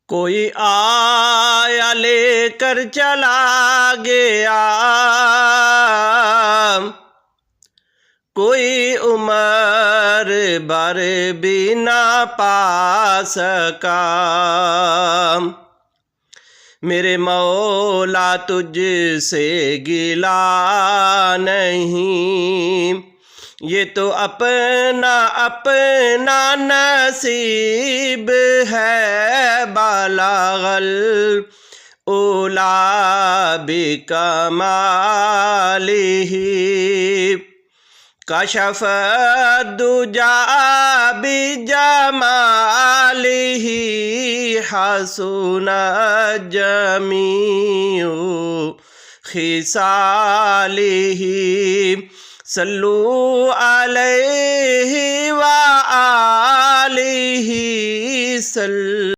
کوئی آیا لے کر چلا گیا، کوئی عمر بھر بھی نہ پا سکا۔ میرے مولا تجھ سے گلہ نہیں، یہ تو اپنا اپنا نصیب ہے۔ بالغ العلا بکمالہ، کشف الدجی بجمالہ، حسنت جمیع خصالہ۔ صلو علیہ وآلہ